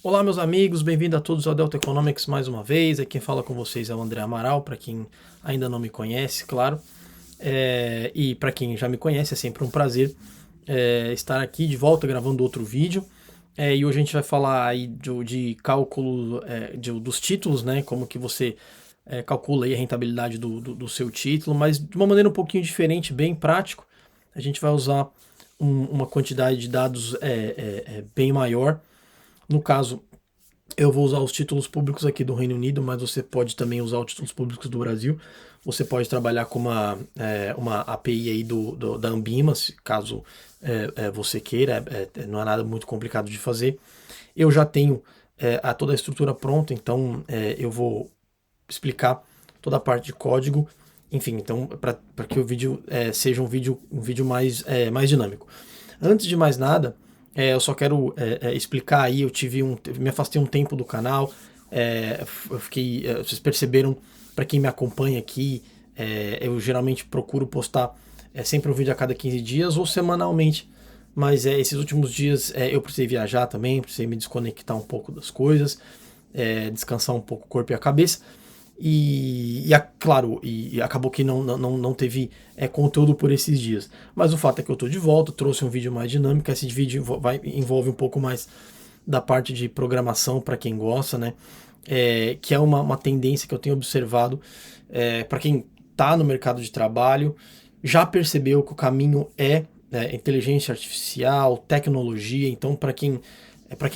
Olá, meus amigos, bem-vindo a todos ao Delta Economics mais uma vez. Aqui quem fala com vocês é o André Amaral, para quem ainda não me conhece, claro. E para quem já me conhece, é sempre um prazer estar aqui de volta gravando outro vídeo. E hoje a gente vai falar aí de cálculo dos títulos, né? Como que você calcula aí a rentabilidade do seu título, mas de uma maneira um pouquinho diferente, bem prático. A gente vai usar uma quantidade de dados bem maior. No caso, eu vou usar os títulos públicos aqui do Reino Unido, mas você pode também usar os títulos públicos do Brasil. Você pode trabalhar com uma API aí da Ambima, caso você queira, não é nada muito complicado de fazer. Eu já tenho toda a estrutura pronta, então eu vou explicar toda a parte de código, enfim, então para que o vídeo seja um vídeo mais dinâmico. Antes de mais nada, eu só quero explicar aí, me afastei um tempo do canal, eu fiquei, vocês perceberam, para quem me acompanha aqui, eu geralmente procuro postar sempre um vídeo a cada 15 dias ou semanalmente, mas esses últimos dias eu precisei viajar também, precisei me desconectar um pouco das coisas, descansar um pouco o corpo e a cabeça, claro, acabou que não teve conteúdo por esses dias. Mas o fato é que eu estou de volta, trouxe um vídeo mais dinâmico. Esse vídeo envolve um pouco mais da parte de programação para quem gosta, né? Que é uma tendência que eu tenho observado para quem está no mercado de trabalho, já percebeu que o caminho é inteligência artificial, tecnologia. Então, para quem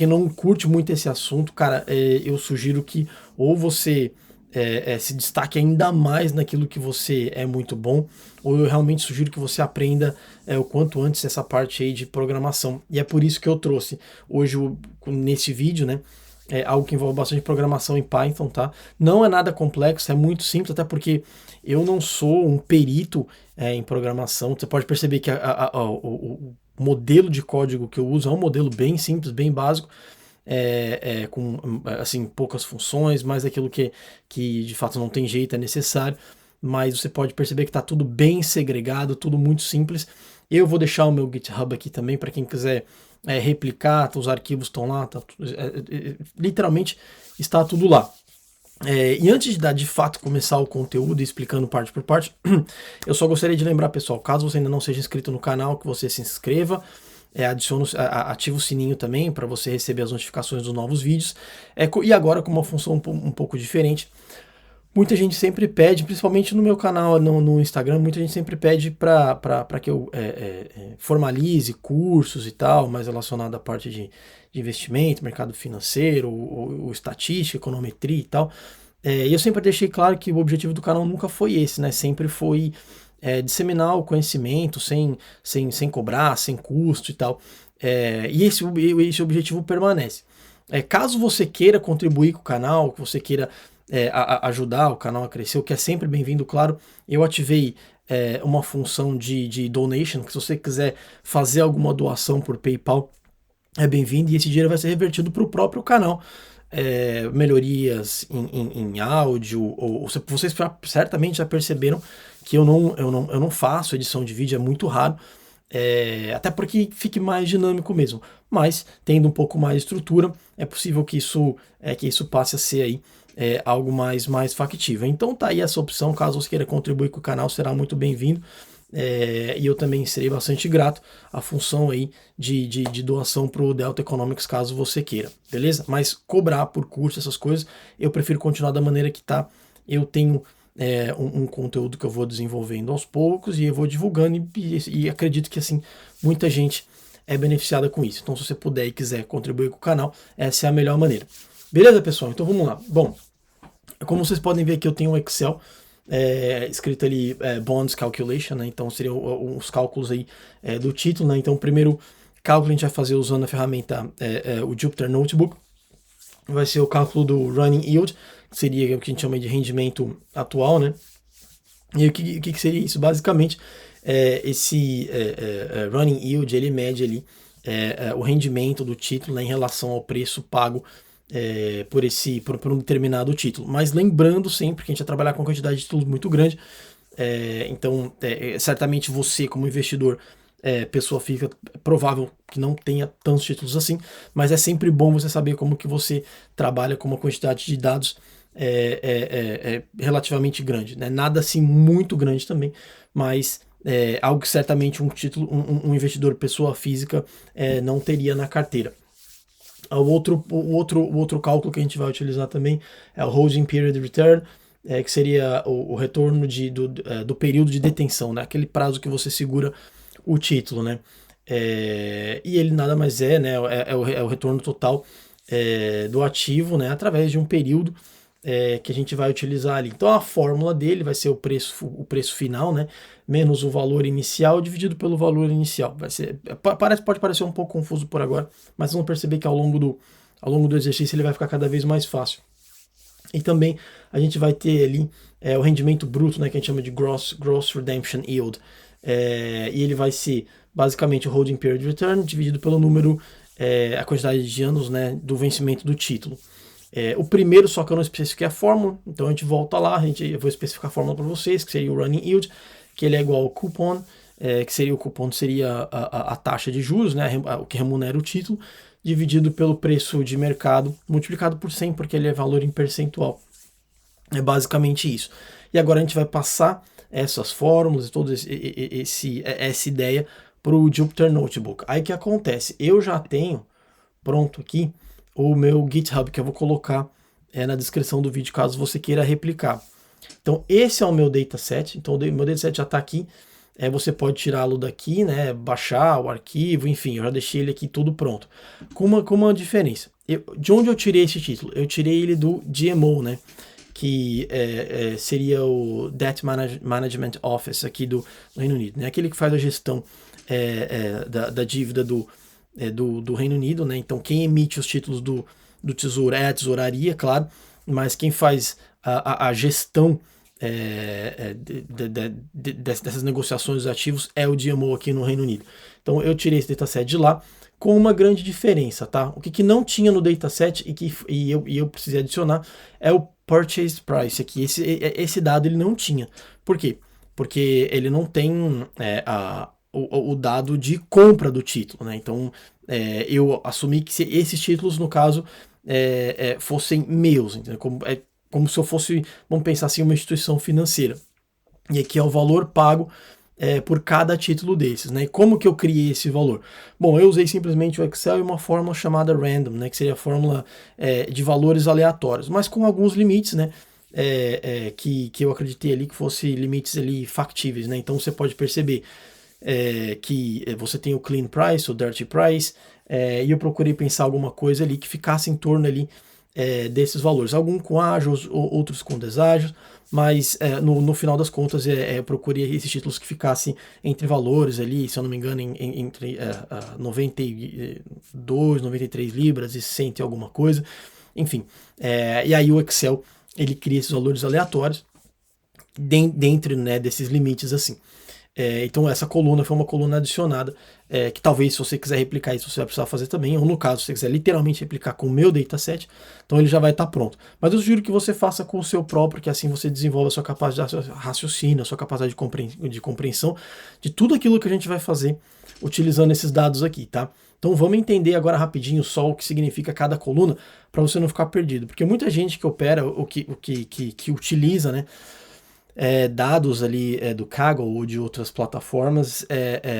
não curte muito esse assunto, cara, eu sugiro que ou você se destaque ainda mais naquilo que você é muito bom, ou eu realmente sugiro que você aprenda o quanto antes essa parte aí de programação. E é por isso que eu trouxe hoje nesse vídeo, né? Algo que envolve bastante programação em Python, tá? Não é nada complexo, é muito simples, até porque eu não sou um perito em programação. Você pode perceber que o modelo de código que eu uso é um modelo bem simples, bem básico, com assim, poucas funções, mais aquilo que de fato não tem jeito, é necessário, mas você pode perceber que está tudo bem segregado, tudo muito simples. Eu vou deixar o meu GitHub aqui também para quem quiser replicar, os arquivos estão lá, literalmente está tudo lá. E antes de fato começar o conteúdo explicando parte por parte, eu só gostaria de lembrar, pessoal, caso você ainda não seja inscrito no canal, que você se inscreva, ativa o sininho também para você receber as notificações dos novos vídeos. E agora com uma função um pouco diferente, muita gente sempre pede, principalmente no meu canal no Instagram, muita gente sempre pede para que eu formalize cursos e tal, mais relacionado à parte de investimento, mercado financeiro, ou estatística, econometria e tal. E eu sempre deixei claro que o objetivo do canal nunca foi esse, né? Sempre foi disseminar o conhecimento sem cobrar, sem custo e tal. E esse objetivo permanece. Caso você queira contribuir com o canal, que você queira ajudar o canal a crescer, o que é sempre bem-vindo, claro, eu ativei uma função de donation, que se você quiser fazer alguma doação por PayPal, é bem-vindo, e esse dinheiro vai ser revertido para o próprio canal. Melhorias em áudio, ou vocês certamente já perceberam que eu não faço edição de vídeo, é muito raro, até porque fique mais dinâmico mesmo, mas tendo um pouco mais de estrutura, é possível que isso passe a ser aí algo mais factível. Então tá aí essa opção, caso você queira contribuir com o canal, será muito bem-vindo. E eu também serei bastante grato à função aí de doação para o Delta Economics, caso você queira, beleza? Mas cobrar por curso, essas coisas, eu prefiro continuar da maneira que tá. Eu tenho um conteúdo que eu vou desenvolvendo aos poucos e eu vou divulgando, e acredito que assim muita gente é beneficiada com isso. Então, se você puder e quiser contribuir com o canal, essa é a melhor maneira. Beleza, pessoal? Então vamos lá. Bom, como vocês podem ver aqui, eu tenho um Excel escrito ali bonds calculation, né? Então seriam os cálculos aí do título, né? Então o primeiro cálculo a gente vai fazer usando a ferramenta o Jupyter Notebook, vai ser o cálculo do running yield, que seria o que a gente chama de rendimento atual, né? E o que seria isso? Basicamente, esse running yield, ele mede ali o rendimento do título, né, em relação ao preço pago por um determinado título. Mas lembrando sempre que a gente vai trabalhar com uma quantidade de títulos muito grande, então certamente você, como investidor, pessoa física, é provável que não tenha tantos títulos assim, mas é sempre bom você saber como que você trabalha com uma quantidade de dados relativamente grande, né? Nada assim muito grande também, mas algo que certamente um investidor pessoa física não teria na carteira. O outro cálculo que a gente vai utilizar também é o Holding Period Return, que seria o retorno do período de detenção, né? Aquele prazo que você segura o título, né? E ele nada mais né? É o retorno total do ativo, né? Através de um período que a gente vai utilizar ali. Então a fórmula dele vai ser o preço final, né? Menos o valor inicial dividido pelo valor inicial. Pode parecer um pouco confuso por agora, mas vocês vão perceber que ao longo do exercício ele vai ficar cada vez mais fácil. E também a gente vai ter ali o rendimento bruto, né, que a gente chama de Gross Redemption Yield. E ele vai ser basicamente o Holding Period Return dividido pelo número, a quantidade de anos, né, do vencimento do título. O primeiro, só que eu não especifiquei a fórmula, então a gente volta lá, eu vou especificar a fórmula para vocês, que seria o Running Yield, que ele é igual ao cupom, que seria o cupom seria a taxa de juros, né, o que remunera o título, dividido pelo preço de mercado, multiplicado por 100, porque ele é valor em percentual. É basicamente isso. E agora a gente vai passar essas fórmulas e toda essa ideia para o Jupyter Notebook. Aí o que acontece? Eu já tenho pronto aqui o meu GitHub, que eu vou colocar na descrição do vídeo, caso você queira replicar. Então esse é o meu dataset, então o meu dataset já está aqui, você pode tirá-lo daqui, né, baixar o arquivo, enfim, eu já deixei ele aqui tudo pronto. Com uma diferença, de onde eu tirei esse título? Eu tirei ele do DMO, né, que seria o Debt Management Office aqui do Reino Unido, né, aquele que faz a gestão da dívida do Reino Unido, né? Então quem emite os títulos do Tesouro é a tesouraria, claro, mas quem faz a gestão dessas negociações dos ativos é o DMO aqui no Reino Unido. Então eu tirei esse dataset de lá com uma grande diferença, tá? O que não tinha no dataset e eu precisei adicionar é o Purchase Price aqui. Esse dado ele não tinha. Por quê? Porque ele não tem o dado de compra do título, né? Então eu assumi que esses títulos, no caso, fossem meus, entendeu? Como se eu fosse, vamos pensar assim, uma instituição financeira. E aqui é o valor pago por cada título desses, né? E como que eu criei esse valor? Bom, eu usei simplesmente o Excel e uma fórmula chamada random, né? Que seria a fórmula de valores aleatórios, mas com alguns limites, né? Que eu acreditei ali que fossem limites ali factíveis, né? Então você pode perceber que você tem o clean price, o dirty price, e eu procurei pensar alguma coisa ali que ficasse em torno ali desses valores, alguns com ágios, outros com deságios, mas no final das contas eu procurei esses títulos que ficassem entre valores ali, se eu não me engano, entre 92, 93 libras e 100 e alguma coisa, enfim, e aí o Excel ele cria esses valores aleatórios dentro, né, desses limites assim. Então essa coluna foi uma coluna adicionada, que talvez se você quiser replicar isso você vai precisar fazer também, ou no caso se você quiser literalmente replicar com o meu dataset, então ele já vai estar pronto. Mas eu sugiro que você faça com o seu próprio, que assim você desenvolve a sua capacidade de raciocínio, a sua capacidade de compreensão de tudo aquilo que a gente vai fazer utilizando esses dados aqui, tá? Então vamos entender agora rapidinho só o que significa cada coluna, para você não ficar perdido, porque muita gente que opera, que utiliza, né, dados ali do Kaggle ou de outras plataformas,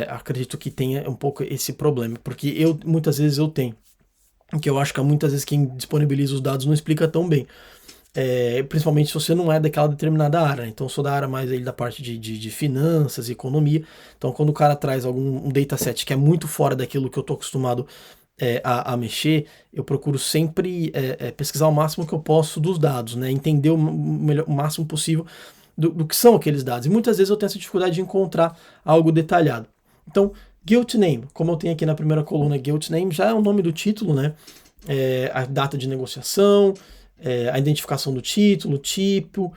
acredito que tenha um pouco esse problema, porque muitas vezes eu tenho, que eu acho que muitas vezes quem disponibiliza os dados não explica tão bem, principalmente se você não é daquela determinada área, né? Então eu sou da área mais aí da parte de finanças, economia, então quando o cara traz um dataset que é muito fora daquilo que eu estou acostumado a mexer, eu procuro sempre pesquisar o máximo que eu posso dos dados, né? Entender o máximo possível do que são aqueles dados. E muitas vezes eu tenho essa dificuldade de encontrar algo detalhado. Então, Gilt Name, como eu tenho aqui na primeira coluna, Gilt Name já é o nome do título, né? A data de negociação, a identificação do título, tipo,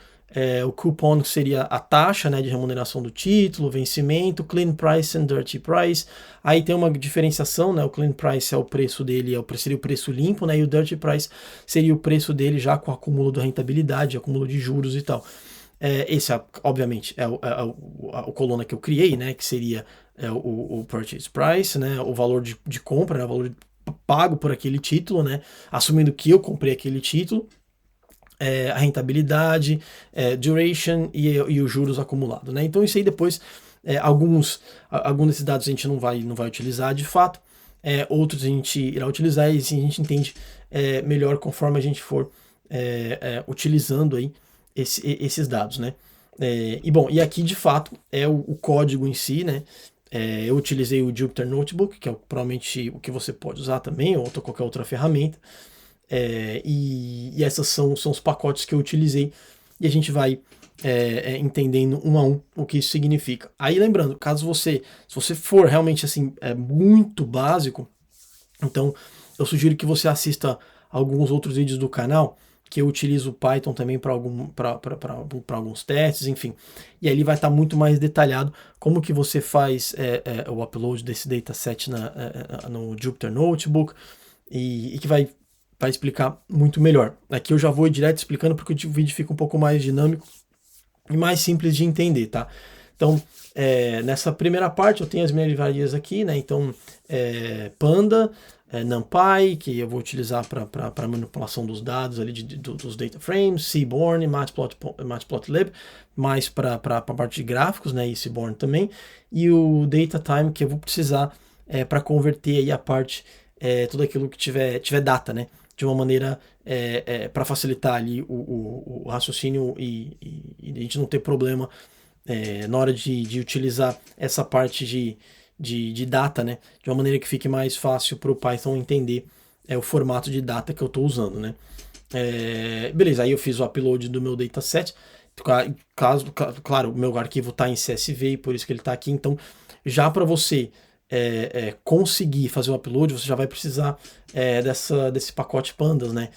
o coupon, que seria a taxa, né, de remuneração do título, vencimento, clean price and dirty price. Aí tem uma diferenciação, né? O clean price é o preço dele, seria o preço limpo, né? E o dirty price seria o preço dele já com acúmulo da rentabilidade, acúmulo de juros e tal. Esse, obviamente, a coluna que eu criei, né, que seria o purchase price, né, o valor de compra, né, o valor pago por aquele título, né, assumindo que eu comprei aquele título, a rentabilidade, duration e os juros acumulados, né? Então isso aí depois, alguns desses dados a gente não vai utilizar de fato, outros a gente irá utilizar e assim a gente entende melhor conforme a gente for utilizando aí esses dados, né? E aqui de fato é o código em si, né? Eu utilizei o Jupyter Notebook, que é provavelmente o que você pode usar também, ou qualquer outra ferramenta. E essas são os pacotes que eu utilizei e a gente vai entendendo um a um o que isso significa. Aí lembrando, se você for realmente assim muito básico, então eu sugiro que você assista alguns outros vídeos do canal, que eu utilizo o Python também para alguns testes, enfim. E aí ele vai estar muito mais detalhado como que você faz o upload desse dataset no Jupyter Notebook e que vai explicar muito melhor. Aqui eu já vou direto explicando porque o vídeo fica um pouco mais dinâmico e mais simples de entender, tá? Então, nessa primeira parte eu tenho as minhas livrarias aqui, né? Então, Panda, NumPy, que eu vou utilizar para manipulação dos dados ali dos data frames, Seaborn, Matplotlib, mais para a parte de gráficos, né? E Seaborn também, e o DataTime, que eu vou precisar para converter aí a parte, tudo aquilo que tiver data, né? De uma maneira para facilitar ali o raciocínio e a gente não ter problema na hora de utilizar essa parte de data, né? De uma maneira que fique mais fácil para o Python entender o formato de data que eu estou usando, né? Beleza, aí eu fiz o upload do meu dataset. Claro, o meu arquivo está em CSV, por isso que ele está aqui. Então, já para você conseguir fazer o upload, você já vai precisar desse pacote pandas, né?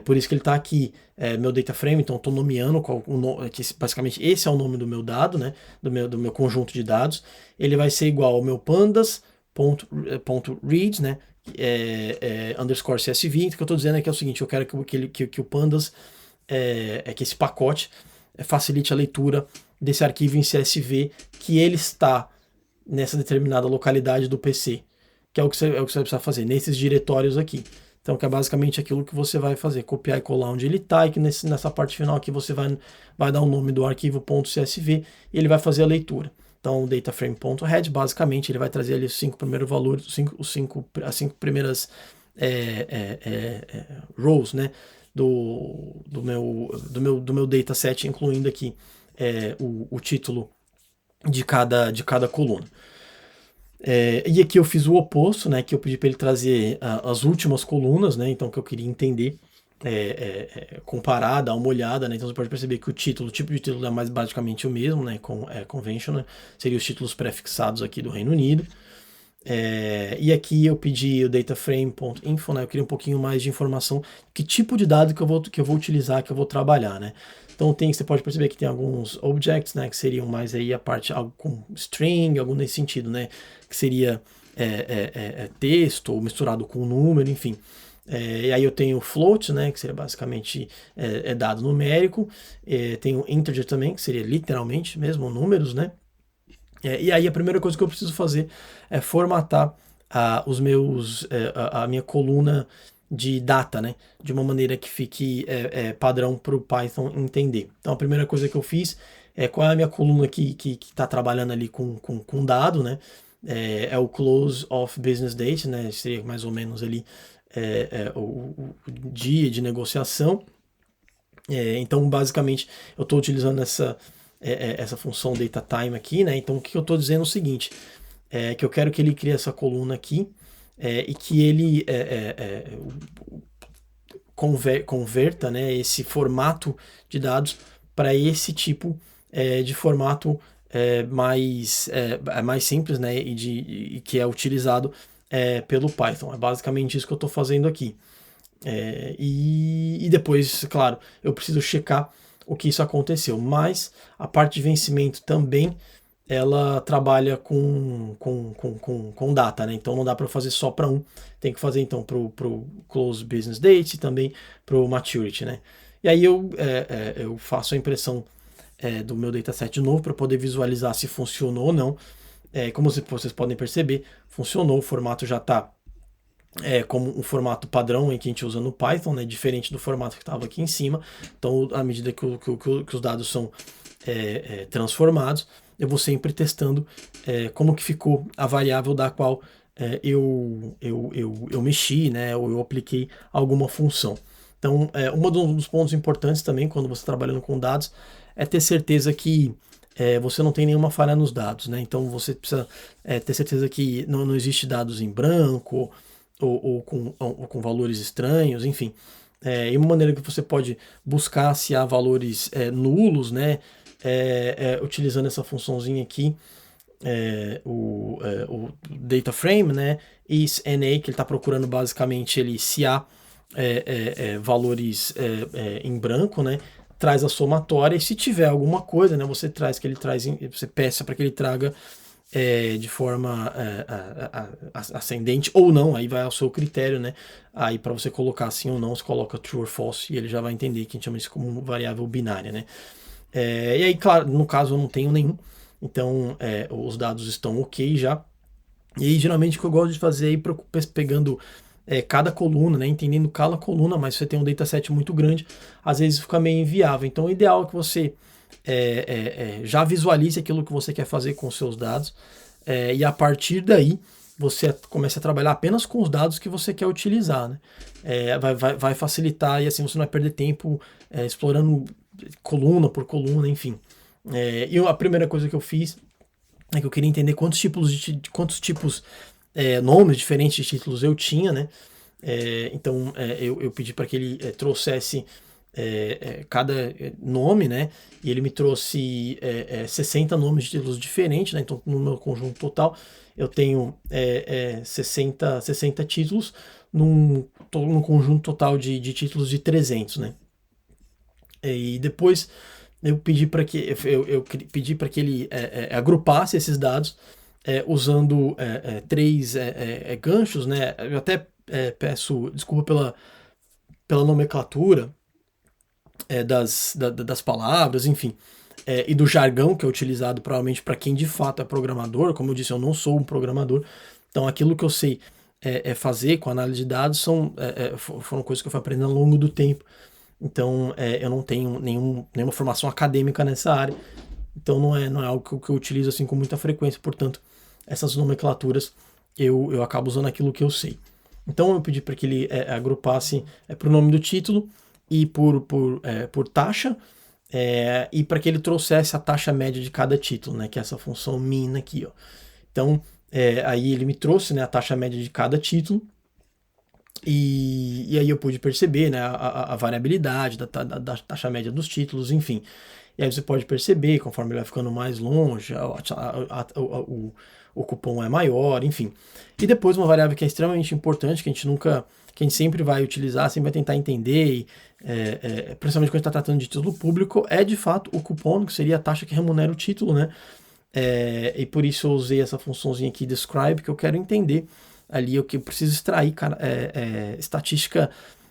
Por isso que ele está aqui, meu data frame, então estou nomeando basicamente esse é o nome do meu dado, né? Do meu conjunto de dados. Ele vai ser igual ao meu pandas.read, né? Underscore CSV. Então o que eu estou dizendo é que é o seguinte, eu quero que o pandas, que esse pacote facilite a leitura desse arquivo em CSV, que ele está nessa determinada localidade do PC, que é o que você vai precisar fazer, nesses diretórios aqui. Então, que é basicamente aquilo que você vai fazer, copiar e colar onde ele está, e que nessa parte final aqui você vai dar o nome do arquivo .csv e ele vai fazer a leitura. Então, dataframe.head, basicamente, ele vai trazer ali os 5 primeiros valores, as 5 primeiras rows, né, do meu dataset, incluindo aqui o título de cada coluna. E aqui eu fiz o oposto, né, que eu pedi para ele trazer as últimas colunas, né, então que eu queria entender, comparar, dar uma olhada, né, então você pode perceber que o tipo de título é mais basicamente o mesmo, né, conventional, seria os títulos prefixados aqui do Reino Unido. E aqui eu pedi o dataframe.info, né, eu queria um pouquinho mais de informação, que tipo de dado que eu vou utilizar, que eu vou trabalhar, né. Então você pode perceber que tem alguns objects, né, que seriam mais aí a parte, algo com string, algo nesse sentido, né, que seria texto ou misturado com número, enfim. E aí eu tenho float, né, que seria basicamente dado numérico, tenho integer também, que seria literalmente mesmo números, né. E aí a primeira coisa que eu preciso fazer é formatar a minha coluna de data, né, de uma maneira que fique padrão para o Python entender. Então a primeira coisa que eu fiz qual é a minha coluna que está trabalhando ali com dado, né, é o close of business date, né, seria mais ou menos ali o dia de negociação. Então basicamente eu estou utilizando essa função DataTime aqui, né, então o que eu estou dizendo é o seguinte, que eu quero que ele crie essa coluna aqui, e que ele converta, né, esse formato de dados para esse tipo de formato mais simples, né, e que é utilizado pelo Python. É basicamente isso que eu estou fazendo aqui. E depois, claro, eu preciso checar o que isso aconteceu, mas a parte de vencimento também ela trabalha com data, né? Então não dá para fazer só para um, tem que fazer então para o close business date e também para o maturity, né? E aí eu faço a impressão do meu dataset de novo para poder visualizar se funcionou ou não. Como vocês podem perceber, funcionou, o formato já está como um formato padrão em que a gente usa no Python, né, diferente do formato que estava aqui em cima. Então, à medida que os dados são transformados, eu vou sempre testando como que ficou a variável da qual eu mexi, né, ou eu apliquei alguma função. Então, um dos pontos importantes também quando você está trabalhando com dados é ter certeza que você não tem nenhuma falha nos dados, né? Então você precisa ter certeza que não existe dados em branco ou com valores estranhos, enfim. E uma maneira que você pode buscar se há valores nulos, né? Utilizando essa funçãozinha aqui, o data frame, né? isNA, que ele está procurando basicamente se há valores em branco, né? Traz a somatória, e se tiver alguma coisa, né? Você peça para que ele traga de forma ascendente ou não, aí vai ao seu critério, né? Aí para você colocar sim ou não, você coloca true or false e ele já vai entender que a gente chama isso como variável binária, né? E aí, claro, no caso eu não tenho nenhum, então os dados estão ok já. E aí, geralmente o que eu gosto de fazer é ir pegando cada coluna, né, entendendo cada coluna, mas você tem um dataset muito grande, às vezes fica meio inviável. Então o ideal é que você já visualize aquilo que você quer fazer com os seus dados, e a partir daí você comece a trabalhar apenas com os dados que você quer utilizar, né? Vai facilitar e assim você não vai perder tempo explorando coluna por coluna, enfim. E a primeira coisa que eu fiz é que eu queria entender quantos tipos nomes diferentes de títulos eu tinha, né? Então eu pedi para que ele trouxesse cada nome, né? E ele me trouxe 60 nomes de títulos diferentes, né? Então no meu conjunto total eu tenho 60 títulos num conjunto total de títulos de 300, né? E depois eu pedi para que pedi para que ele agrupasse esses dados usando 3 ganchos, né? Eu até peço desculpa pela nomenclatura das palavras, enfim, e do jargão que é utilizado provavelmente para quem de fato é programador. Como eu disse, eu não sou um programador, então aquilo que eu sei fazer com análise de dados foram coisas que eu fui aprendendo ao longo do tempo. Então eu não tenho nenhuma formação acadêmica nessa área, então não é algo que eu utilizo assim com muita frequência, portanto essas nomenclaturas eu acabo usando aquilo que eu sei. Então eu pedi para que ele agrupasse para o nome do título e por taxa, e para que ele trouxesse a taxa média de cada título, né, que é essa função min aqui, ó. Então aí ele me trouxe, né, a taxa média de cada título, e aí eu pude perceber, né, a variabilidade da taxa média dos títulos, enfim. E aí você pode perceber, conforme ele vai ficando mais longe, o cupom é maior, enfim. E depois uma variável que é extremamente importante, que a gente sempre vai utilizar, sempre vai tentar entender, principalmente quando está tratando de título público, é de fato o cupom, que seria a taxa que remunera o título, né? E por isso eu usei essa funçãozinha aqui, describe, que eu quero entender ali o que eu preciso extrair, estatística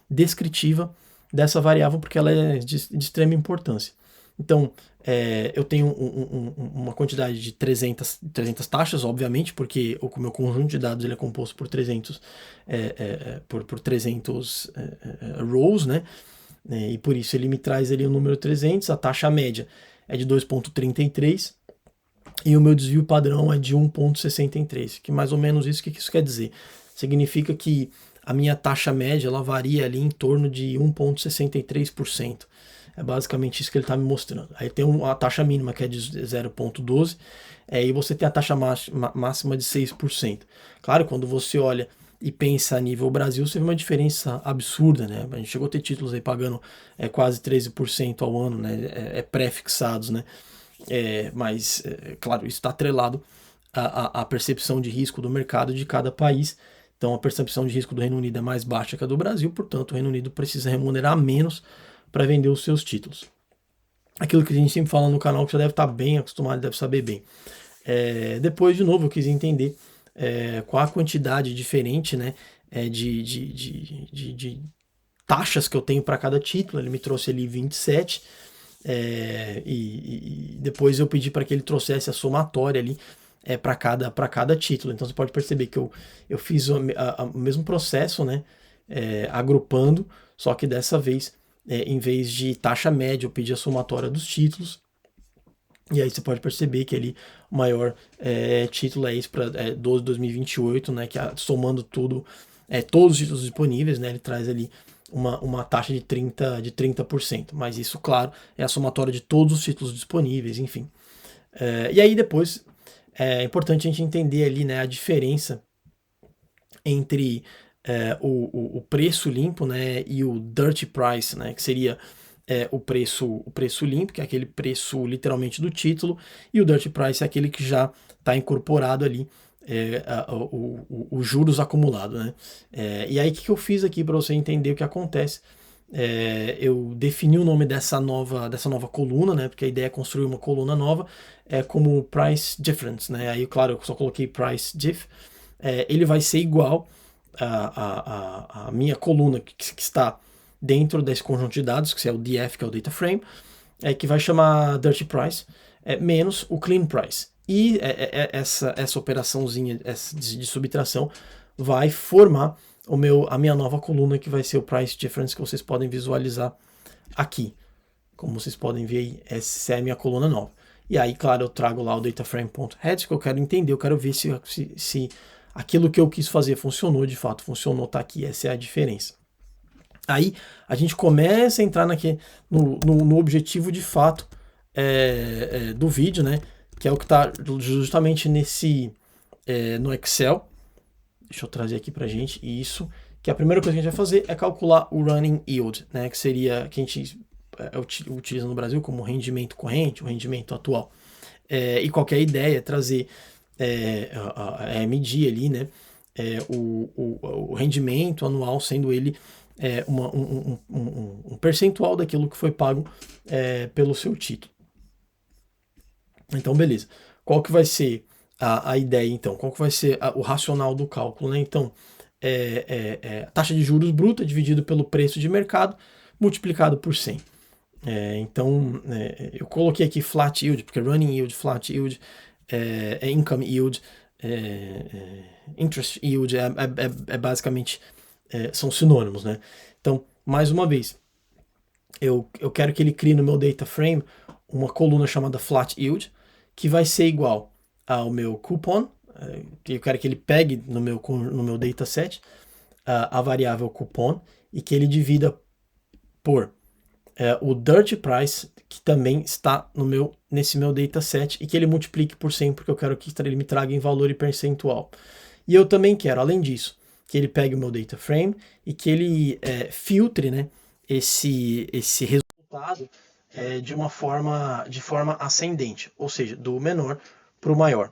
descritiva dessa variável, porque ela é de extrema importância. Então, eu tenho uma quantidade de 300 taxas, obviamente, porque o meu conjunto de dados ele é composto por 300, por 300 rows, né? E por isso ele me traz ali o número 300, a taxa média é de 2,33 e o meu desvio padrão é de 1,63, que mais ou menos isso. O que isso quer dizer? Significa que a minha taxa média ela varia ali em torno de 1,63%. É basicamente isso que ele está me mostrando. Aí tem a taxa mínima que é de 0,12, e você tem a taxa máxima de 6%. Claro, quando você olha e pensa a nível Brasil, você vê uma diferença absurda, né? A gente chegou a ter títulos aí pagando quase 13% ao ano, né? Pré-fixados, né? Mas, claro, isso está atrelado à percepção de risco do mercado de cada país. Então, a percepção de risco do Reino Unido é mais baixa que a do Brasil, portanto, o Reino Unido precisa remunerar menos para vender os seus títulos. Aquilo que a gente sempre fala no canal, que você deve estar bem acostumado, deve saber bem. Depois, de novo, eu quis entender qual a quantidade diferente, né, de taxas que eu tenho para cada título. Ele me trouxe ali 27, e depois eu pedi para que ele trouxesse a somatória ali para cada título. Então você pode perceber que eu fiz o mesmo processo, né, agrupando, só que dessa vez, em vez de taxa média, eu pedi a somatória dos títulos. E aí você pode perceber que ali o maior título é esse para 12 2028, né, que somando tudo, todos os títulos disponíveis, né, ele traz ali uma taxa de 30%. Mas isso, claro, é a somatória de todos os títulos disponíveis, enfim. E aí depois é importante a gente entender ali, né, a diferença entre o preço limpo, né, e o dirty price, né, que seria o preço limpo, que é aquele preço literalmente do título, e o dirty price é aquele que já está incorporado ali os juros acumulados, né? E aí o que eu fiz aqui para você entender o que acontece? Eu defini o nome dessa nova coluna, né? Porque a ideia é construir uma coluna nova, como price difference, né? Aí, claro, eu só coloquei price diff. Ele vai ser igual a minha coluna que está dentro desse conjunto de dados, que é o DF, que é o data frame, que vai chamar dirty price, menos o clean price. E essa operaçãozinha de subtração vai formar a minha nova coluna, que vai ser o price difference, que vocês podem visualizar aqui. Como vocês podem ver aí, essa é a minha coluna nova. E aí, claro, eu trago lá o dataframe.heads, que eu quero entender, eu quero ver se aquilo que eu quis fazer funcionou, de fato funcionou, tá aqui, essa é a diferença. Aí a gente começa a entrar no objetivo de fato do vídeo, né? Que é o que está justamente no Excel. Deixa eu trazer aqui pra gente isso. Que a primeira coisa que a gente vai fazer é calcular o running yield, né? Que seria que a gente utiliza no Brasil como rendimento corrente, o rendimento atual. E qualquer ideia é trazer, medir ali, né? O rendimento anual, sendo ele um percentual daquilo que foi pago pelo seu título. Então, beleza. Qual que vai ser a ideia, então? Qual que vai ser o racional do cálculo, né? Então, taxa de juros bruta dividido pelo preço de mercado multiplicado por 100. Então, eu coloquei aqui flat yield, porque running yield, flat yield, income yield, interest yield, basicamente são sinônimos, né? Então, mais uma vez, eu quero que ele crie no meu data frame uma coluna chamada flat yield, que vai ser igual ao meu coupon, que eu quero que ele pegue no meu dataset a variável coupon e que ele divida por o dirty price, que também está nesse meu dataset, e que ele multiplique por 100, porque eu quero que ele me traga em valor e percentual. E eu também quero, além disso, que ele pegue o meu data frame e que ele filtre, né, esse resultado de forma ascendente, ou seja, do menor para o maior.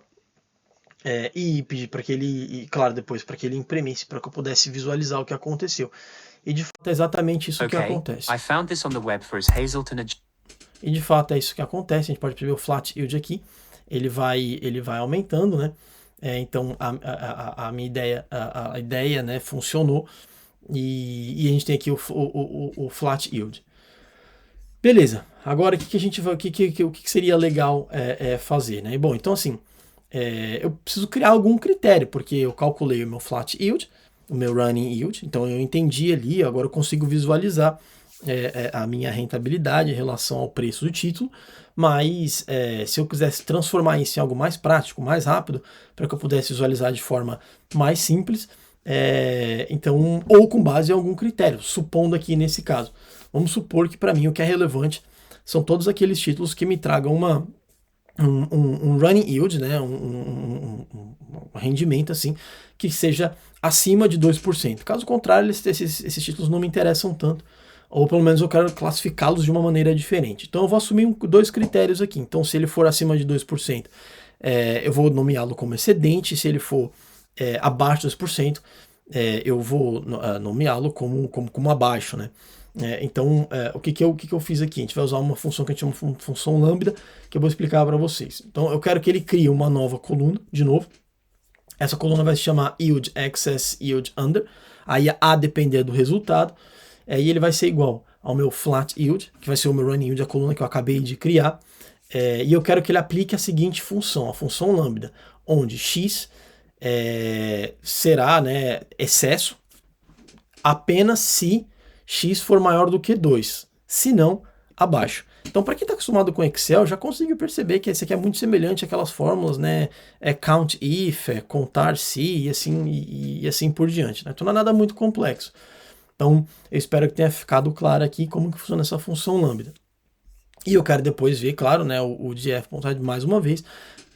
E pedir para que ele, claro, depois para que ele imprimisse, para que eu pudesse visualizar o que aconteceu. E de fato é exatamente isso que acontece. I found this on the web for Hazelton. E de fato é isso que acontece. A gente pode perceber o flat yield aqui. Ele vai aumentando, né? Então a minha ideia, a ideia, né, funcionou. E a gente tem aqui o flat yield. Beleza. Agora o que a gente vai, o que seria legal fazer, né? Bom, então assim, eu preciso criar algum critério, porque eu calculei o meu flat yield, o meu running yield, então eu entendi ali, agora eu consigo visualizar a minha rentabilidade em relação ao preço do título, mas se eu quisesse transformar isso em algo mais prático, mais rápido, para que eu pudesse visualizar de forma mais simples, então, ou com base em algum critério, supondo aqui nesse caso, vamos supor que para mim o que é relevante são todos aqueles títulos que me tragam um running yield, né, um rendimento assim, que seja acima de 2%. Caso contrário, esses títulos não me interessam tanto, ou pelo menos eu quero classificá-los de uma maneira diferente. Então eu vou assumir dois critérios aqui. Então se ele for acima de 2%, eu vou nomeá-lo como excedente. Se ele for abaixo de 2%, eu vou nomeá-lo como abaixo, né? Então, o que eu fiz aqui? A gente vai usar uma função que a gente chama de função lambda, que eu vou explicar para vocês. Então, eu quero que ele crie uma nova coluna, de novo. Essa coluna vai se chamar yield excess, yield under. Aí, a depender do resultado. e ele vai ser igual ao meu flat yield, que vai ser o meu running yield, a coluna que eu acabei de criar, e eu quero que ele aplique a seguinte função, a função lambda, onde x será, né, excesso apenas se x for maior do que 2, se não, abaixo. Então, para quem está acostumado com Excel, já conseguiu perceber que esse aqui é muito semelhante àquelas fórmulas, né? Count if, contar se, e assim por diante, né? Então não é nada muito complexo. Então, eu espero que tenha ficado claro aqui como que funciona essa função lambda. E eu quero depois ver, claro, né, o df.add mais uma vez,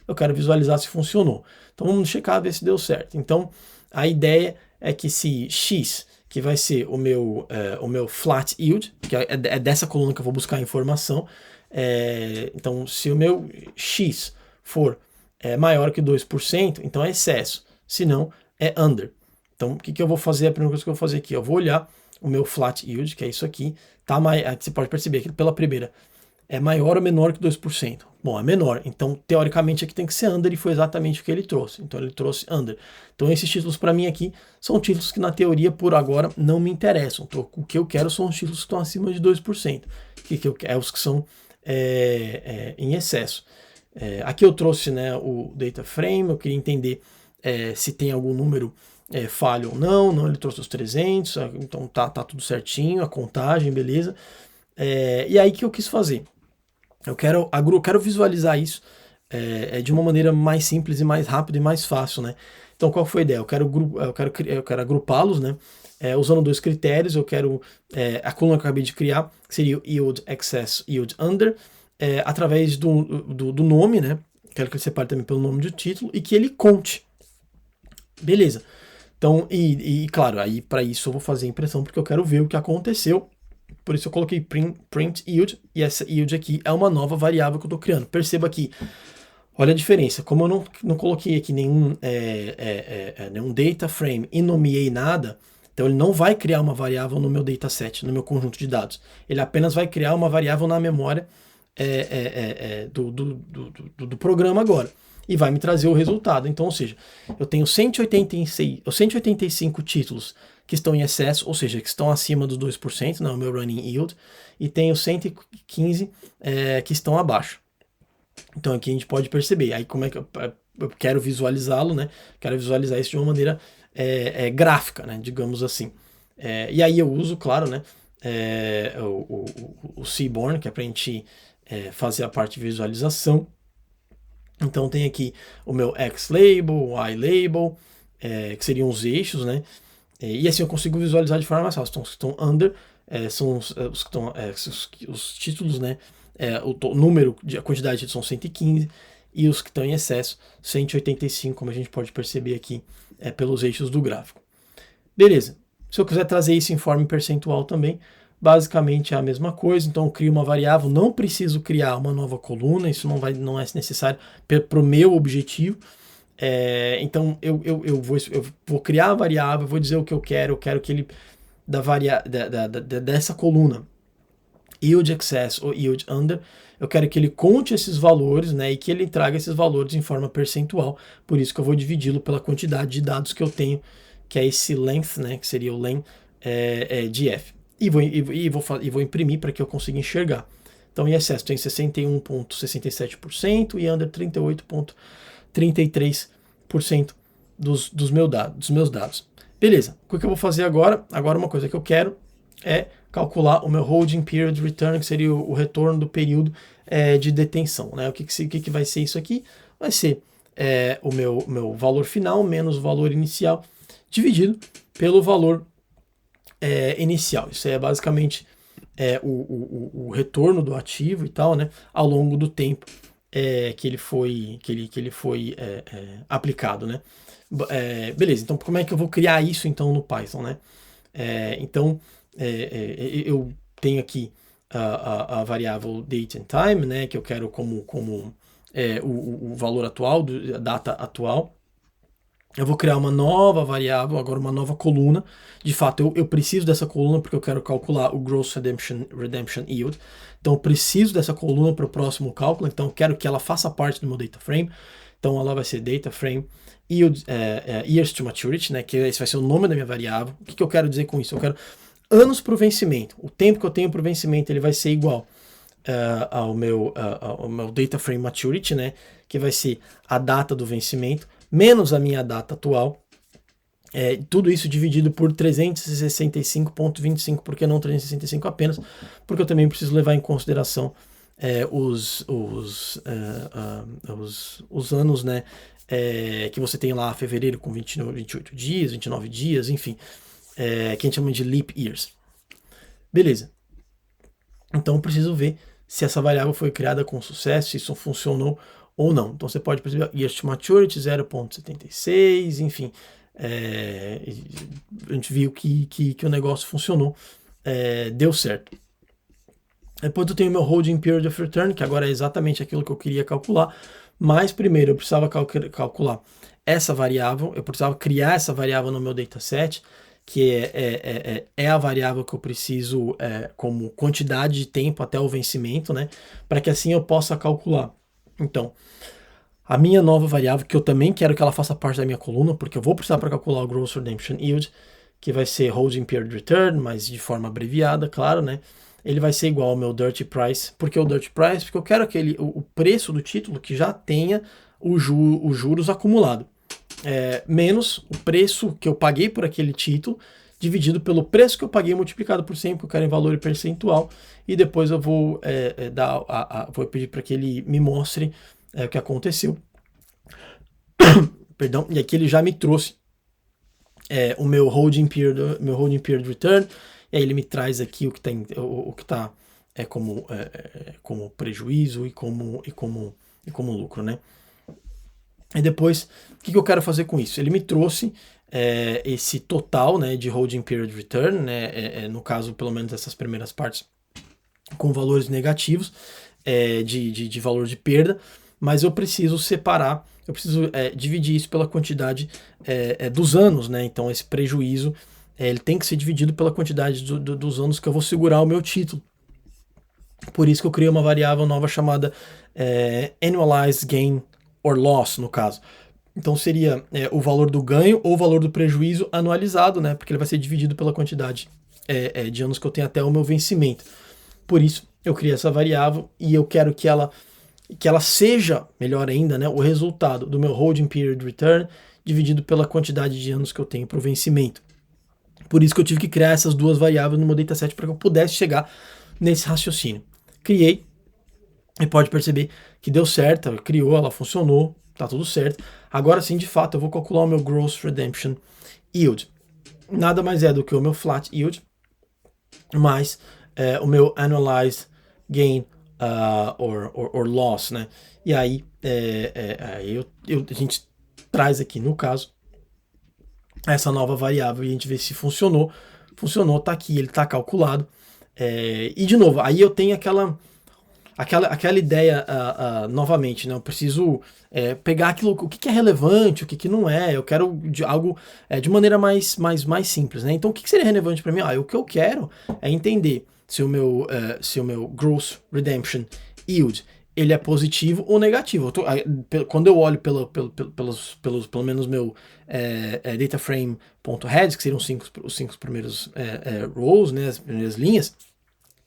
eu quero visualizar se funcionou. Então vamos checar, ver se deu certo. Então, a ideia é que se x, que vai ser o meu flat yield, que é dessa coluna que eu vou buscar a informação, então se o meu x for maior que 2%, então é excesso, se não, é under. Então o que eu vou fazer? A primeira coisa que eu vou fazer aqui, eu vou olhar o meu flat yield, que é isso aqui, tá? Você pode perceber que pela primeira é maior ou menor que 2%? Bom, é menor, então teoricamente aqui tem que ser under, e foi exatamente o que ele trouxe. Então ele trouxe under. Então esses títulos para mim aqui são títulos que na teoria por agora não me interessam. Então, o que eu quero são os títulos que estão acima de 2%, os que são em excesso. Aqui eu trouxe, né, o data frame, eu queria entender se tem algum número falho ou não, ele trouxe os 300, então tá tudo certinho, a contagem, beleza. E aí que eu quis fazer? Eu quero visualizar isso de uma maneira mais simples e mais rápida e mais fácil, né? Então qual foi a ideia? Eu quero agrupá-los, né? Usando dois critérios. Eu quero a coluna que eu acabei de criar, que seria o yield excess, yield under, através do nome, né? Quero que ele separe também pelo nome do título e que ele conte. Beleza. Então, claro, aí para isso eu vou fazer a impressão porque eu quero ver o que aconteceu. Por isso eu coloquei print yield, e essa yield aqui é uma nova variável que eu estou criando. Perceba aqui, olha a diferença. Como eu não coloquei aqui nenhum data frame e nomeei nada, então ele não vai criar uma variável no meu dataset, no meu conjunto de dados. Ele apenas vai criar uma variável na memória do programa agora. E vai me trazer o resultado. Então, ou seja, eu tenho 185 títulos que estão em excesso, ou seja, que estão acima dos 2%, não é o meu running yield, e tenho 115 que estão abaixo. Então aqui a gente pode perceber, aí como é que eu quero visualizá-lo, né? Quero visualizar isso de uma maneira gráfica, né? Digamos assim. E aí eu uso, claro, né? O Seaborn, que é para a gente fazer a parte de visualização. Então tem aqui o meu X-Label, o Y-Label, que seriam os eixos, né? E assim eu consigo visualizar de forma mais fácil. Então, os que estão under são os que estão os títulos, né? O número, a quantidade de títulos são 115, e os que estão em excesso, 185, como a gente pode perceber aqui pelos eixos do gráfico. Beleza. Se eu quiser trazer isso em forma percentual também, basicamente é a mesma coisa. Então eu crio uma variável, não preciso criar uma nova coluna, isso não é necessário para o meu objetivo. Então eu vou criar a variável, vou dizer o que eu quero que ele dessa coluna yield excess ou yield under, eu quero que ele conte esses valores, né, e que ele traga esses valores em forma percentual. Por isso que eu vou dividi-lo pela quantidade de dados que eu tenho, que é esse length, né, que seria o len de f. E vou imprimir para que eu consiga enxergar. Então em excesso tem 61,67% e under 38,33% dos meus dados. Beleza, o que eu vou fazer agora? Agora uma coisa que eu quero é calcular o meu holding period return, que seria o retorno do período de detenção, né? O que vai ser isso aqui? Vai ser o meu valor final menos o valor inicial dividido pelo valor inicial. Isso é basicamente o retorno do ativo e tal, né? Ao longo do tempo que ele foi aplicado, né? Beleza, então como é que eu vou criar isso então no Python, né? Então eu tenho aqui a variável date and time, né, que eu quero como o valor atual, a data atual. Eu vou criar uma nova variável, agora uma nova coluna. De fato, eu preciso dessa coluna porque eu quero calcular o Gross Redemption Yield. Então, eu preciso dessa coluna para o próximo cálculo. Então, eu quero que ela faça parte do meu data frame. Então, ela vai ser data frame yield years to maturity, né? Que esse vai ser o nome da minha variável. O que eu quero dizer com isso? Eu quero anos para o vencimento. O tempo que eu tenho para o vencimento ele vai ser igual ao meu data frame maturity, né, que vai ser a data do vencimento, menos a minha data atual, tudo isso dividido por 365,25, por que não 365 apenas? Porque eu também preciso levar em consideração os anos, né, que você tem lá, fevereiro com 28 dias, 29 dias, enfim, que a gente chama de leap years. Beleza. Então eu preciso ver se essa variável foi criada com sucesso, se isso funcionou ou não. Então você pode perceber years to maturity 0,76, enfim, a gente viu que o negócio funcionou, deu certo. Depois eu tenho meu holding period of return, que agora é exatamente aquilo que eu queria calcular, mas primeiro eu precisava calcular essa variável, eu precisava criar essa variável no meu dataset, que é a variável que eu preciso como quantidade de tempo até o vencimento, né, para que assim eu possa calcular. Então, a minha nova variável, que eu também quero que ela faça parte da minha coluna, porque eu vou precisar para calcular o Gross Redemption Yield, que vai ser Holding Period Return, mas de forma abreviada, claro, né? Ele vai ser igual ao meu Dirty Price. Por que o Dirty Price? Porque eu quero o preço do título que já tenha os juros acumulado. Menos o preço que eu paguei por aquele título, dividido pelo preço que eu paguei multiplicado por 100, porque eu quero em valor percentual, e depois eu vou, vou pedir para que ele me mostre o que aconteceu. Perdão, e aqui ele já me trouxe o meu holding period return, e aí ele me traz aqui o que está como prejuízo e como lucro, né? E depois, o que eu quero fazer com isso? Ele me trouxe esse total, né, de holding period return, né, no caso, pelo menos essas primeiras partes, com valores negativos de valor de perda, mas eu preciso separar, eu preciso dividir isso pela quantidade dos anos, né? Então esse prejuízo ele tem que ser dividido pela quantidade dos anos que eu vou segurar o meu título. Por isso que eu criei uma variável nova chamada Annualized Gain or Loss, no caso. Então seria o valor do ganho ou o valor do prejuízo anualizado, né? Porque ele vai ser dividido pela quantidade de anos que eu tenho até o meu vencimento. Por isso eu criei essa variável e eu quero que ela seja, melhor ainda, né, o resultado do meu holding period return dividido pela quantidade de anos que eu tenho para o vencimento. Por isso que eu tive que criar essas duas variáveis no meu dataset para que eu pudesse chegar nesse raciocínio. Criei, e pode perceber que deu certo, ela criou, ela funcionou, tá tudo certo. Agora sim, de fato, eu vou calcular o meu Gross Redemption Yield. Nada mais é do que o meu Flat Yield, mais o meu Annualized Gain or Loss, né? E aí, a gente traz aqui, no caso, essa nova variável e a gente vê se funcionou. Funcionou, tá aqui, ele tá calculado. E de novo, aí eu tenho aquela ideia novamente, né? Eu preciso pegar aquilo, o que é relevante, o que não é. Eu quero algo de maneira mais simples, né? Então, o que seria relevante para mim? O que eu quero é entender se o meu Gross Redemption Yield ele é positivo ou negativo. Quando eu olho pelo menos meu dataframe.heads, que seriam os cinco primeiros rows, né, as primeiras linhas,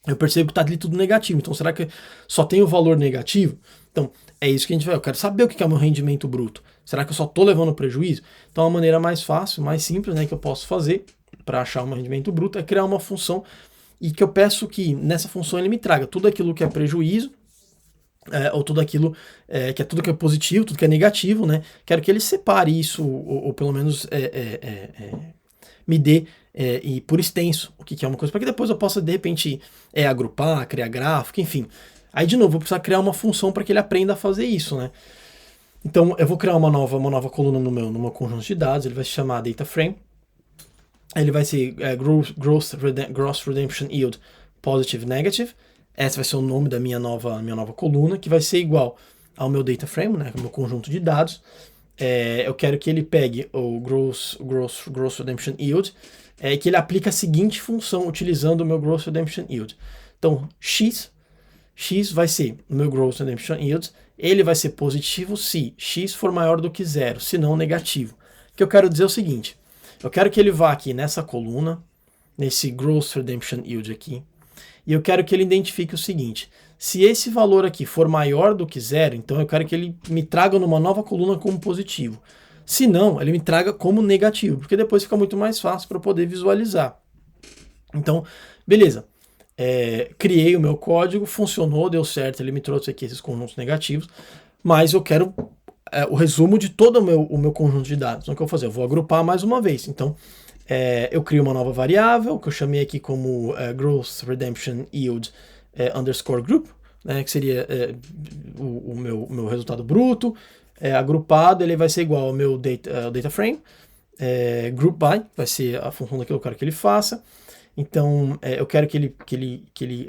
eu percebo que está ali tudo negativo. Então, será que só tem o valor negativo? Então, é isso que a gente vai. Eu quero saber o que é o meu rendimento bruto. Será que eu só estou levando prejuízo? Então, a maneira mais fácil, mais simples, né, que eu posso fazer para achar o meu rendimento bruto é criar uma função e que eu peço que nessa função ele me traga tudo aquilo que é prejuízo, ou tudo aquilo que é tudo que é positivo, tudo que é negativo, né? Quero que ele separe isso, ou pelo menos me dê e por extenso o que é uma coisa, para que depois eu possa de repente agrupar, criar gráfico, enfim. Aí de novo, vou precisar criar uma função para que ele aprenda a fazer isso, né? Então eu vou criar uma nova coluna no meu conjunto de dados, ele vai se chamar DataFrame. Ele vai ser Gross Redemption Yield Positive Negative. Esse vai ser o nome da minha nova coluna, que vai ser igual ao meu data frame, né, o meu conjunto de dados. Eu quero que ele pegue o Gross Redemption Yield, que ele aplique a seguinte função utilizando o meu Gross Redemption Yield. Então, X vai ser o meu Gross Redemption Yield, ele vai ser positivo se X for maior do que 0, se não negativo. O que eu quero dizer é o seguinte, eu quero que ele vá aqui nessa coluna, nesse Gross Redemption Yield aqui, e eu quero que ele identifique o seguinte: se esse valor aqui for maior do que 0, então eu quero que ele me traga numa nova coluna como positivo. Se não, ele me traga como negativo, porque depois fica muito mais fácil para eu poder visualizar. Então, beleza. Criei o meu código, funcionou, deu certo, ele me trouxe aqui esses conjuntos negativos, mas eu quero o resumo de todo o meu conjunto de dados. Então, o que eu vou fazer? Eu vou agrupar mais uma vez. Então, eu crio uma nova variável, que eu chamei aqui como Gross Redemption Yield underscore group, né, que seria o meu resultado bruto. Agrupado, ele vai ser igual ao meu data frame. Group by vai ser a função daquilo que eu quero que ele faça. Então, eu quero que ele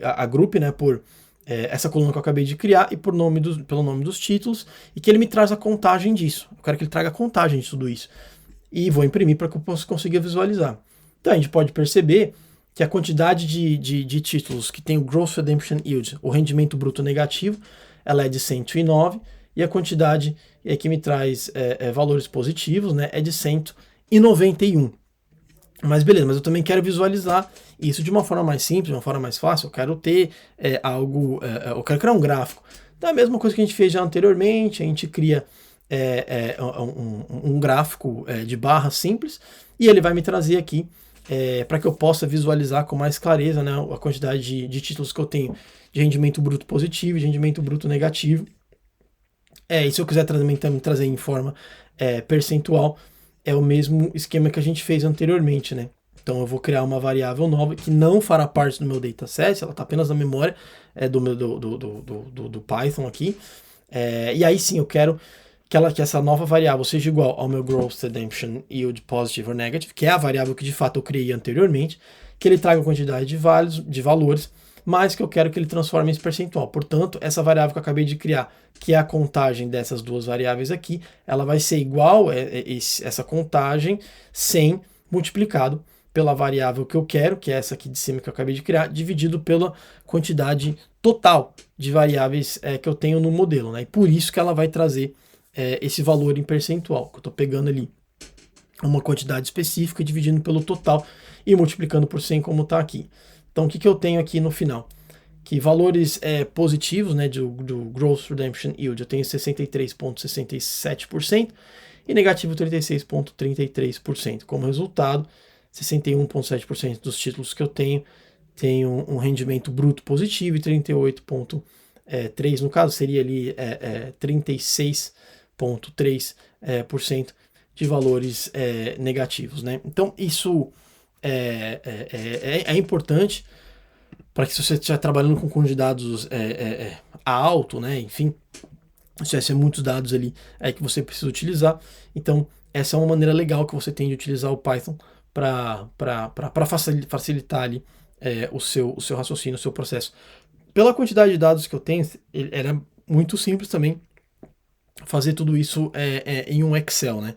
agrupe, né, por essa coluna que eu acabei de criar e pelo nome dos títulos, e que ele me traz a contagem disso. Eu quero que ele traga a contagem de tudo isso. E vou imprimir para que eu possa conseguir visualizar. Então, a gente pode perceber que a quantidade de títulos que tem o Gross Redemption Yield, o rendimento bruto negativo, ela é de 109, e a quantidade que me traz valores positivos, né, é de 191. Mas beleza, mas eu também quero visualizar isso de uma forma mais simples, de uma forma mais fácil. Eu quero ter eu quero criar um gráfico. Então é a mesma coisa que a gente fez já anteriormente, a gente cria um gráfico de barra simples, e ele vai me trazer aqui para que eu possa visualizar com mais clareza, né, a quantidade de títulos que eu tenho de rendimento bruto positivo e de rendimento bruto negativo. E se eu quiser também trazer em forma percentual, é o mesmo esquema que a gente fez anteriormente, né? Então eu vou criar uma variável nova que não fará parte do meu dataset, ela está apenas na memória do Python aqui. E aí sim eu quero que essa nova variável seja igual ao meu Gross Redemption Yield Positive or Negative, que é a variável que de fato eu criei anteriormente, que ele traga a quantidade de valores, mas que eu quero que ele transforme em percentual. Portanto, essa variável que eu acabei de criar, que é a contagem dessas duas variáveis aqui, ela vai ser igual essa contagem 100 multiplicado pela variável que eu quero, que é essa aqui de cima que eu acabei de criar, dividido pela quantidade total de variáveis que eu tenho no modelo, né? E por isso que ela vai trazer esse valor em percentual, que eu estou pegando ali uma quantidade específica, dividindo pelo total e multiplicando por 100 como está aqui. Então, o que eu tenho aqui no final? Que valores positivos, né, do Gross Redemption Yield, eu tenho 63,67% e negativo 36,33%. Como resultado, 61,7% dos títulos que eu tenho um rendimento bruto positivo e 38,3%, no caso seria ali 36,3% de valores negativos, né? Então, isso é importante para que se você estiver trabalhando com conjunto de dados alto, né, enfim, se vai ser muitos dados ali que você precisa utilizar. Então, essa é uma maneira legal que você tem de utilizar o Python para facilitar ali o seu raciocínio, o seu processo. Pela quantidade de dados que eu tenho, era muito simples também fazer tudo isso em um Excel, né?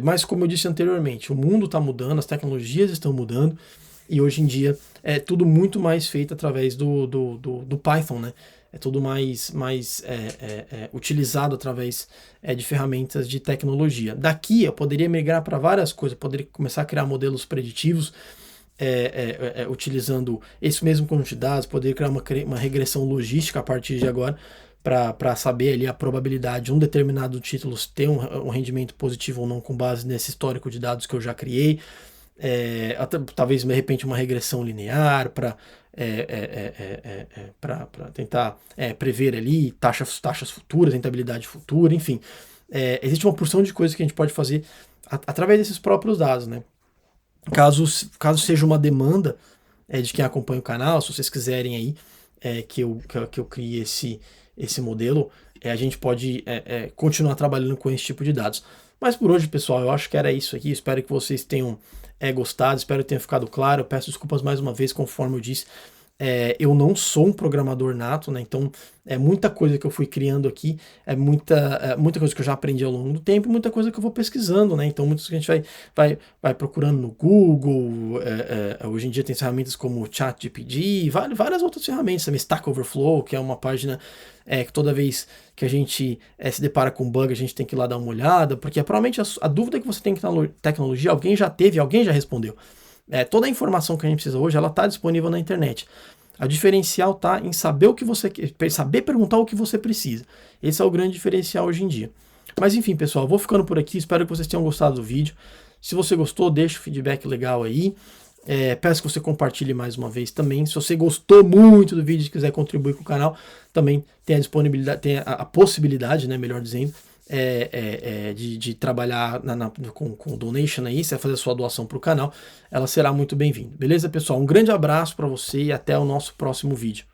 Mas como eu disse anteriormente, o mundo está mudando, as tecnologias estão mudando, e hoje em dia é tudo muito mais feito através do Python, né? É tudo mais utilizado através de ferramentas de tecnologia. Daqui eu poderia migrar para várias coisas, poderia começar a criar modelos preditivos utilizando esse mesmo conjunto de dados, poderia criar uma regressão logística a partir de agora, para saber ali a probabilidade de um determinado título ter um rendimento positivo ou não com base nesse histórico de dados que eu já criei. Talvez de repente uma regressão linear para tentar prever ali taxas futuras, rentabilidade futura, enfim. Existe uma porção de coisas que a gente pode fazer através desses próprios dados, né? Caso seja uma demanda de quem acompanha o canal, se vocês quiserem aí que eu crie esse modelo, a gente pode continuar trabalhando com esse tipo de dados. Mas por hoje, pessoal, eu acho que era isso aqui. Espero que vocês tenham gostado, espero que tenha ficado claro. Eu peço desculpas mais uma vez, conforme eu disse. Eu não sou um programador nato, né? Então muita coisa que eu fui criando aqui, muita coisa que eu já aprendi ao longo do tempo, e muita coisa que eu vou pesquisando, né? Então muitas que a gente vai procurando no Google. Hoje em dia tem ferramentas como o ChatGPT, várias outras ferramentas, também Stack Overflow, que é uma página que toda vez que a gente se depara com bug, a gente tem que ir lá dar uma olhada, porque provavelmente a dúvida que você tem na tecnologia, alguém já teve, alguém já respondeu. Toda a informação que a gente precisa hoje, ela está disponível na internet. A diferencial está em saber o que você quer, saber perguntar o que você precisa. Esse é o grande diferencial hoje em dia. Mas enfim, pessoal, vou ficando por aqui. Espero que vocês tenham gostado do vídeo. Se você gostou, deixa o feedback legal aí. Peço que você compartilhe mais uma vez também. Se você gostou muito do vídeo e quiser contribuir com o canal, também tem a disponibilidade, tem a possibilidade, né, melhor dizendo, de trabalhar com donation aí. Você vai fazer a sua doação para o canal, ela será muito bem-vinda. Beleza, pessoal? Um grande abraço para você e até o nosso próximo vídeo.